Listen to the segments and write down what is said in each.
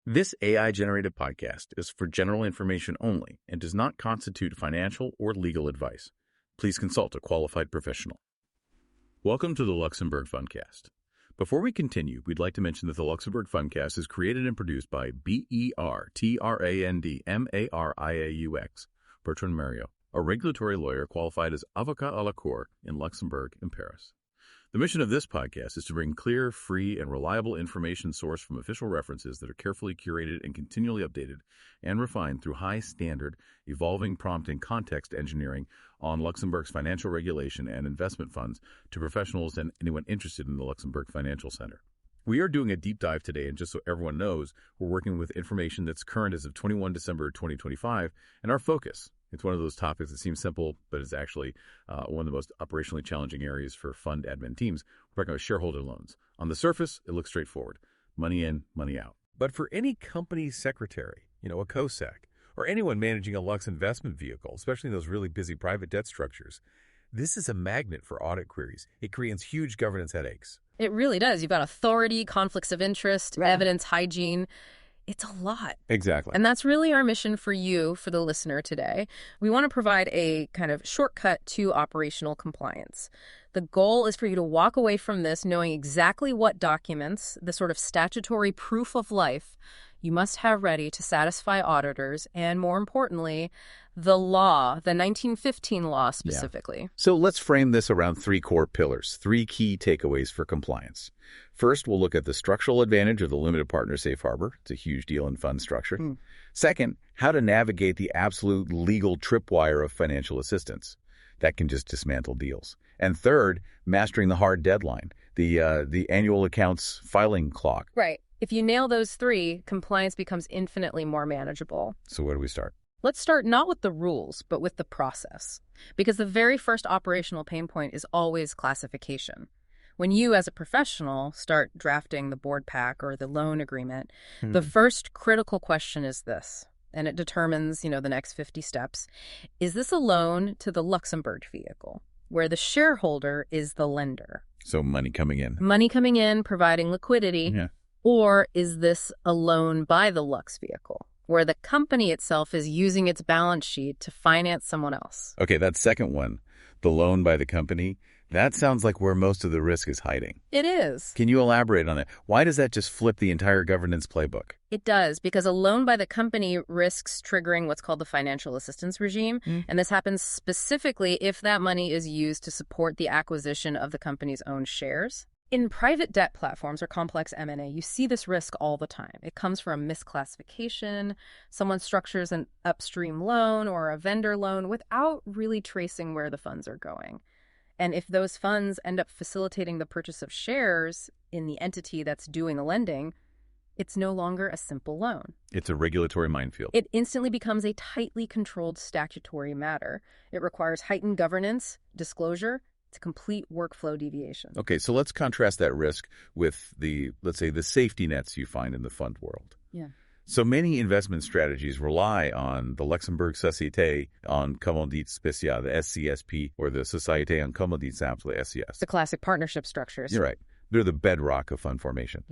This AI-generated podcast is for general information only and does not constitute financial or legal advice. Please consult a qualified professional. Welcome to the Luxembourg Fundcast. Before we continue, we'd like to mention that the Luxembourg Fundcast is created and produced by BERTRANDMARIAUX, Bertrand Mario, a regulatory lawyer qualified as avocat à la cour in Luxembourg and Paris. The mission of this podcast is to bring clear, free, and reliable information sourced from official references that are carefully curated and continually updated and refined through high-standard, evolving prompt and context engineering on Luxembourg's financial regulation and investment funds to professionals and anyone interested in the Luxembourg Financial Center. We are doing a deep dive today, and just so everyone knows, we're working with information that's current as of 21 December 2025, and our focus. It's one of those topics that seems simple, but is actually one of the most operationally challenging areas for fund admin teams. We're talking about shareholder loans. On the surface, it looks straightforward. Money in, money out. But for any company secretary, a COSEC, or anyone managing a Lux investment vehicle, especially in those really busy private debt structures, this is a magnet for audit queries. It creates huge governance headaches. It really does. You've got authority, conflicts of interest, evidence, hygiene. It's a lot. Exactly. And that's really our mission for you, for the listener today. We want to provide a kind of shortcut to operational compliance. The goal is for you to walk away from this knowing exactly what documents, the sort of statutory proof of life, you must have ready to satisfy auditors, and more importantly, the law, the 1915 law specifically. Yeah. So let's frame this around three core pillars, three key takeaways for compliance. First, we'll look at the structural advantage of the limited partner safe harbor. It's a huge deal in fund structure. Second, how to navigate the absolute legal tripwire of financial assistance. That can just dismantle deals. And third, mastering the hard deadline, the annual accounts filing clock. Right. If you nail those three, compliance becomes infinitely more manageable. So where do we start? Let's start not with the rules, but with the process. Because the very first operational pain point is always classification. When you, as a professional, start drafting the board pack or the loan agreement, the first critical question is this, and it determines, the next 50 steps. Is this a loan to the Luxembourg vehicle, where the shareholder is the lender? So money coming in. Money coming in, providing liquidity. Yeah. Or is this a loan by the Lux vehicle, where the company itself is using its balance sheet to finance someone else? Okay, that second one, the loan by the company, that sounds like where most of the risk is hiding. It is. Can you elaborate on that? Why does that just flip the entire governance playbook? It does, because a loan by the company risks triggering what's called the financial assistance regime. And this happens specifically if that money is used to support the acquisition of the company's own shares. In private debt platforms or complex M&A, you see this risk all the time. It comes from misclassification. Someone structures an upstream loan or a vendor loan without really tracing where the funds are going. And if those funds end up facilitating the purchase of shares in the entity that's doing the lending, it's no longer a simple loan. It's a regulatory minefield. It instantly becomes a tightly controlled statutory matter. It requires heightened governance, disclosure. It's a complete workflow deviation. Okay, so let's contrast that risk with let's say, the safety nets you find in the fund world. Yeah. So many investment strategies rely on the Luxembourg Société en Commandite Spéciale, the SCSP, or the Société en Commandite Simple, the SCS. The classic partnership structures. You're right. They're the bedrock of fund formation.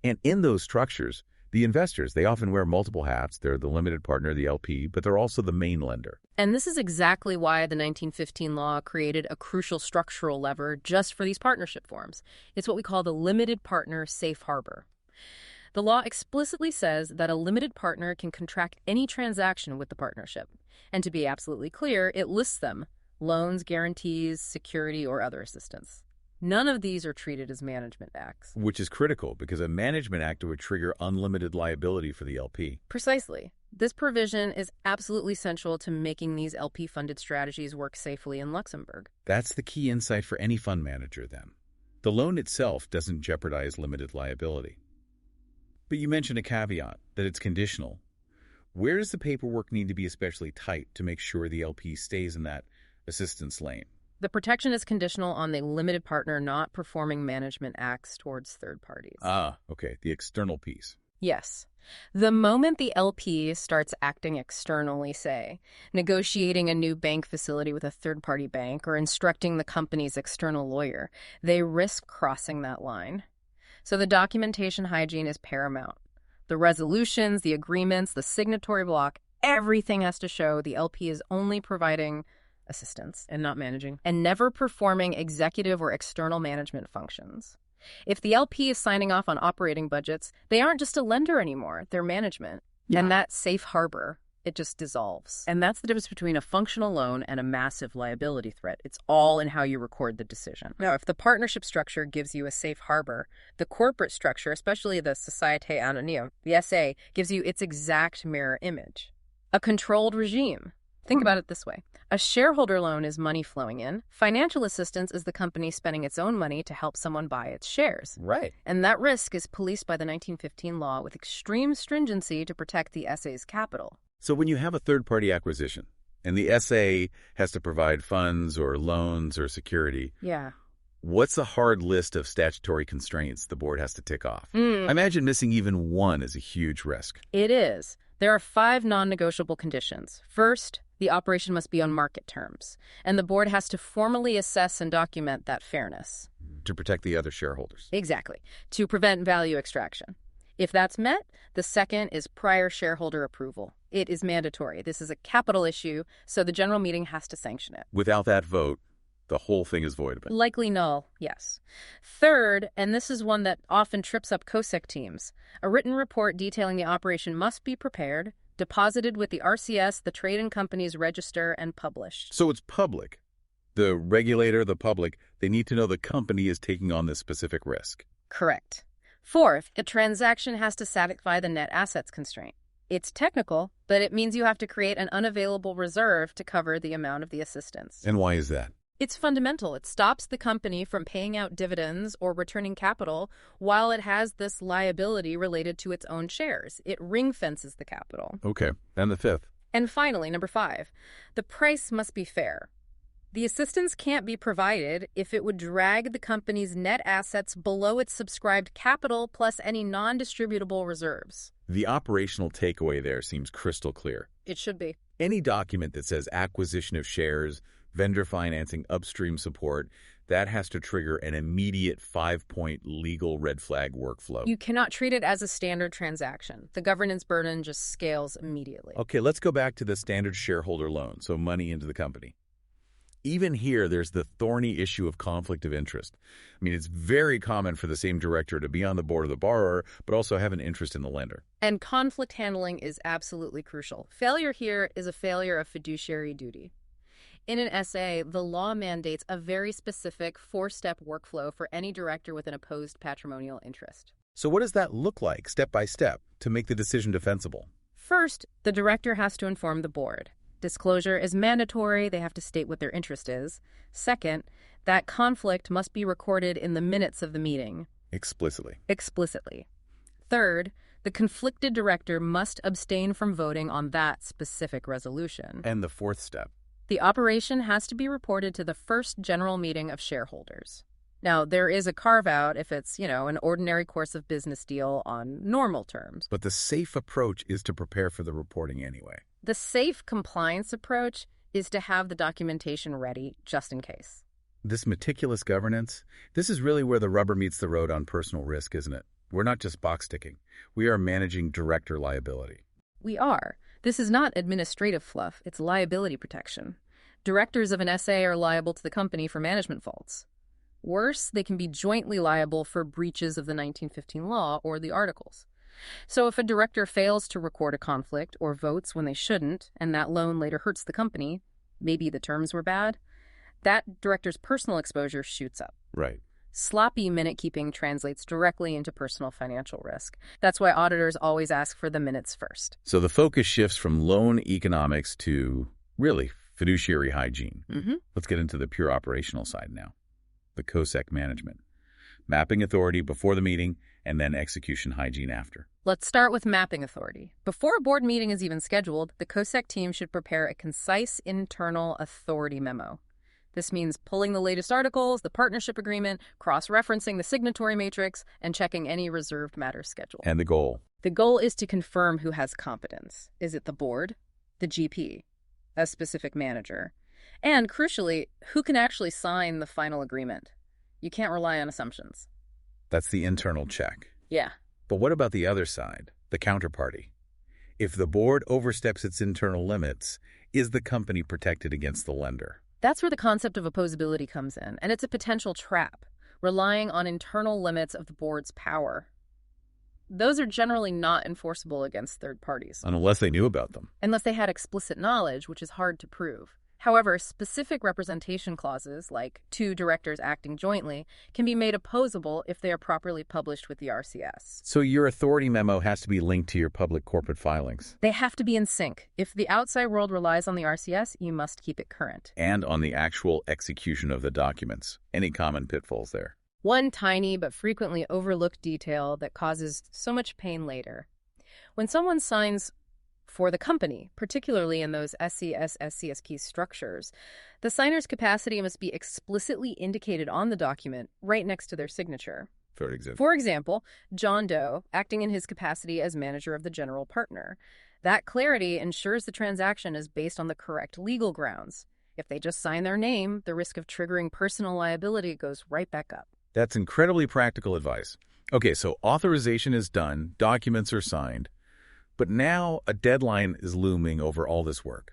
And in those structures, the investors, they often wear multiple hats. They're the limited partner, the LP, but they're also the main lender. And this is exactly why the 1915 law created a crucial structural lever just for these partnership forms. It's what we call the limited partner safe harbor. The law explicitly says that a limited partner can contract any transaction with the partnership. And to be absolutely clear, it lists them: loans, guarantees, security, or other assistance. None of these are treated as management acts. Which is critical, because a management act would trigger unlimited liability for the LP. Precisely. This provision is absolutely central to making these LP-funded strategies work safely in Luxembourg. That's the key insight for any fund manager, then. The loan itself doesn't jeopardize limited liability. But you mentioned a caveat, that it's conditional. Where does the paperwork need to be especially tight to make sure the LP stays in that assistance lane? The protection is conditional on the limited partner not performing management acts towards third parties. Ah, okay, the external piece. Yes. The moment the LP starts acting externally, say, negotiating a new bank facility with a third-party bank or instructing the company's external lawyer, they risk crossing that line. So the documentation hygiene is paramount. The resolutions, the agreements, the signatory block, everything has to show the LP is only providing assistance And not managing. and never performing executive or external management functions. If the LP is signing off on operating budgets, they aren't just a lender anymore, they're management. Yeah. And that safe harbor, it just dissolves. And that's the difference between a functional loan and a massive liability threat. It's all in how you record the decision. Now, if the partnership structure gives you a safe harbor, the corporate structure, especially the Société Anonyme, the SA, gives you its exact mirror image. A controlled regime. Think about it this way. A shareholder loan is money flowing in. Financial assistance is the company spending its own money to help someone buy its shares. Right. And that risk is policed by the 1915 law with extreme stringency to protect the SA's capital. So when you have a third-party acquisition and the SA has to provide funds or loans or security, Yeah. what's a hard list of statutory constraints the board has to tick off? I imagine missing even one is a huge risk. It is. There are 5 non-negotiable conditions. First, the operation must be on market terms, and the board has to formally assess and document that fairness. To protect the other shareholders. Exactly. To prevent value extraction. If that's met, the second is prior shareholder approval. It is mandatory. This is a capital issue, so the general meeting has to sanction it. Without that vote, the whole thing is voidable. Likely null, yes. Third, and this is one that often trips up COSEC teams, a written report detailing the operation must be prepared, deposited with the RCS, the Trade and Companies Register, and published. So it's public. The regulator, the public, they need to know the company is taking on this specific risk. Correct. Fourth, a transaction has to satisfy the net assets constraint. It's technical, but it means you have to create an unavailable reserve to cover the amount of the assistance. And why is that? It's fundamental. It stops the company from paying out dividends or returning capital while it has this liability related to its own shares. It ring-fences the capital. Okay. And the fifth? And finally, number 5, the price must be fair. The assistance can't be provided if it would drag the company's net assets below its subscribed capital plus any non-distributable reserves. The operational takeaway there seems crystal clear. It should be. Any document that says acquisition of shares, vendor financing, upstream support, that has to trigger an immediate 5-point legal red flag workflow. You cannot treat it as a standard transaction. The governance burden just scales immediately. Okay, let's go back to the standard shareholder loan, so money into the company. Even here, there's the thorny issue of conflict of interest. I mean, it's very common for the same director to be on the board of the borrower, but also have an interest in the lender. And conflict handling is absolutely crucial. Failure here is a failure of fiduciary duty. In an SA, the law mandates a very specific 4-step workflow for any director with an opposed patrimonial interest. So what does that look like, step by step, to make the decision defensible? First, the director has to inform the board. Disclosure is mandatory. They have to state what their interest is. Second, that conflict must be recorded in the minutes of the meeting. Explicitly. Third, the conflicted director must abstain from voting on that specific resolution. And the fourth step? The operation has to be reported to the first general meeting of shareholders. Now, there is a carve-out if it's, an ordinary course of business deal on normal terms. But the safe approach is to prepare for the reporting anyway. The safe compliance approach is to have the documentation ready just in case. This meticulous governance, this is really where the rubber meets the road on personal risk, isn't it? We're not just box ticking. We are managing director liability. We are. This is not administrative fluff. It's liability protection. Directors of an SA are liable to the company for management faults. Worse, they can be jointly liable for breaches of the 1915 law or the articles. So if a director fails to record a conflict or votes when they shouldn't, and that loan later hurts the company, maybe the terms were bad, that director's personal exposure shoots up. Right. Sloppy minute-keeping translates directly into personal financial risk. That's why auditors always ask for the minutes first. So the focus shifts from loan economics to, really, fiduciary hygiene. Let's get into the pure operational side now. The COSEC management. Mapping authority before the meeting, and then execution hygiene after. Let's start with mapping authority. Before a board meeting is even scheduled, the COSEC team should prepare a concise internal authority memo. This means pulling the latest articles, the partnership agreement, cross-referencing the signatory matrix, and checking any reserved matters schedule. And the goal? The goal is to confirm who has competence. Is it the board, the GP, a specific manager? And crucially, who can actually sign the final agreement? You can't rely on assumptions. That's the internal check. Yeah. But what about the other side, the counterparty. If the board oversteps its internal limits, is the company protected against the lender? That's where the concept of opposability comes in, and it's a potential trap, relying on internal limits of the board's power. Those are generally not enforceable against third parties. Unless they knew about them. Unless they had explicit knowledge, which is hard to prove. However, specific representation clauses, like two directors acting jointly, can be made opposable if they are properly published with the RCS. So your authority memo has to be linked to your public corporate filings. They have to be in sync. If the outside world relies on the RCS, you must keep it current. And on the actual execution of the documents. Any common pitfalls there? One tiny but frequently overlooked detail that causes so much pain later. When someone signs for the company, particularly in those SCS structures, the signer's capacity must be explicitly indicated on the document right next to their signature. For example, John Doe, acting in his capacity as manager of the general partner. That clarity ensures the transaction is based on the correct legal grounds. If they just sign their name, the risk of triggering personal liability goes right back up. That's incredibly practical advice. Okay, so authorization is done, documents are signed, but now a deadline is looming over all this work.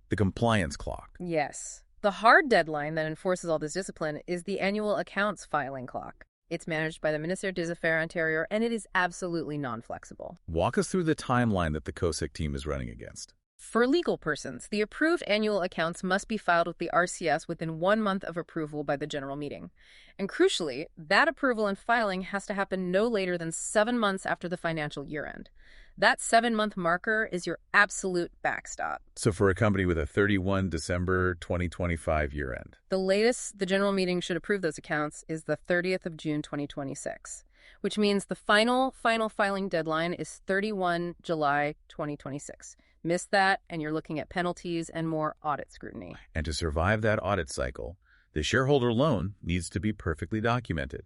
The compliance clock. Yes. The hard deadline that enforces all this discipline is the annual accounts filing clock. It's managed by the Ministère des Affaires Intérieures, and it is absolutely non-flexible. Walk us through the timeline that the COSEC team is running against. For legal persons, the approved annual accounts must be filed with the RCS within 1 month of approval by the general meeting. And crucially, that approval and filing has to happen no later than 7 months after the financial year end. That 7-month marker is your absolute backstop. So for a company with a 31 December 2025 year end? The latest the general meeting should approve those accounts is the 30th of June 2026, which means the final filing deadline is 31 July 2026. Miss that, and you're looking at penalties and more audit scrutiny. And to survive that audit cycle, the shareholder loan needs to be perfectly documented.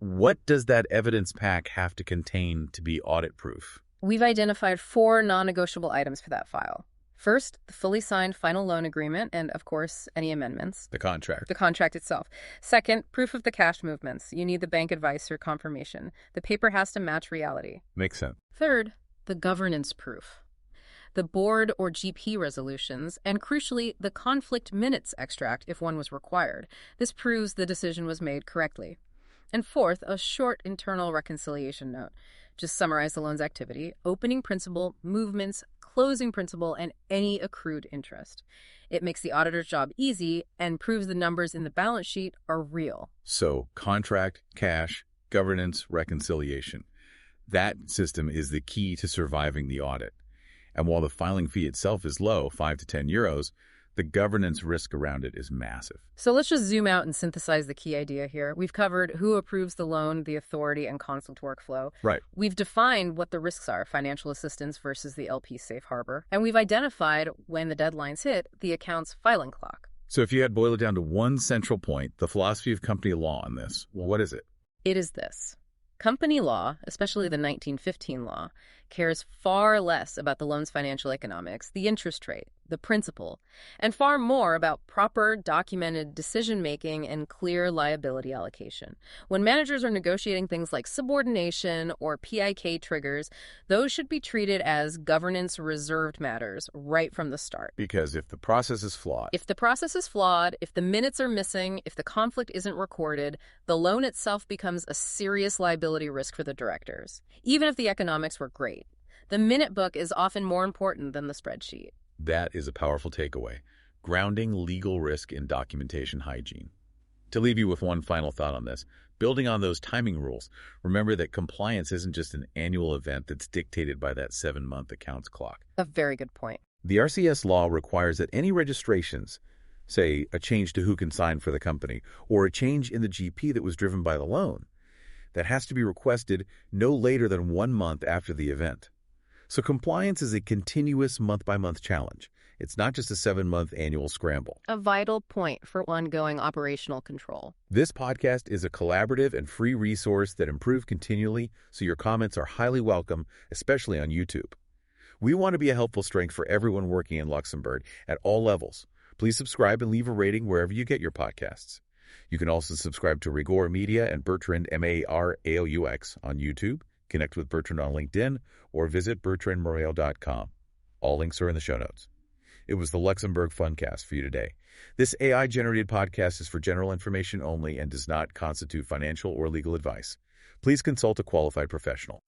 What does that evidence pack have to contain to be audit-proof? We've identified 4 non-negotiable items for that file. First, the fully signed final loan agreement and, of course, any amendments. The contract. The contract itself. Second, proof of the cash movements. You need the bank advice or confirmation. The paper has to match reality. Makes sense. Third, the governance proof. The board or GP resolutions, and crucially, the conflict minutes extract if one was required. This proves the decision was made correctly. And fourth, a short internal reconciliation note. Just summarize the loan's activity, opening principal, movements, closing principal, and any accrued interest. It makes the auditor's job easy and proves the numbers in the balance sheet are real. So, contract, cash, governance, reconciliation. That system is the key to surviving the audit. And while the filing fee itself is low, 5 to 10 euros, the governance risk around it is massive. So let's just zoom out and synthesize the key idea here. We've covered who approves the loan, the authority, and conflict workflow. Right. We've defined what the risks are, financial assistance versus the LP safe harbor. And we've identified, when the deadlines hit, the account's filing clock. So if you had to boil it down to one central point, the philosophy of company law on this, well, what is it? It is this. Company law, especially the 1915 law, cares far less about the loan's financial economics, the interest rate, the principal, and far more about proper, documented decision-making and clear liability allocation. When managers are negotiating things like subordination or PIK triggers, those should be treated as governance-reserved matters right from the start. Because if the process is flawed, if the minutes are missing, if the conflict isn't recorded, the loan itself becomes a serious liability risk for the directors. Even if the economics were great, the minute book is often more important than the spreadsheet. That is a powerful takeaway. Grounding legal risk in documentation hygiene. To leave you with one final thought on this, building on those timing rules, remember that compliance isn't just an annual event that's dictated by that 7-month accounts clock. A very good point. The RCS law requires that any registrations, say a change to who can sign for the company, or a change in the GP that was driven by the loan, that has to be requested no later than 1 month after the event. So compliance is a continuous month-by-month challenge. It's not just a 7-month annual scramble. A vital point for ongoing operational control. This podcast is a collaborative and free resource that improves continually, so your comments are highly welcome, especially on YouTube. We want to be a helpful strength for everyone working in Luxembourg at all levels. Please subscribe and leave a rating wherever you get your podcasts. You can also subscribe to Rigore Media and Bertrand Maraaux on YouTube, Connect with Bertrand on LinkedIn or visit bertrandmoreau.com. All links are in the show notes. It was the Luxembourg Fundcast for you today. This AI-generated podcast is for general information only and does not constitute financial or legal advice. Please consult a qualified professional.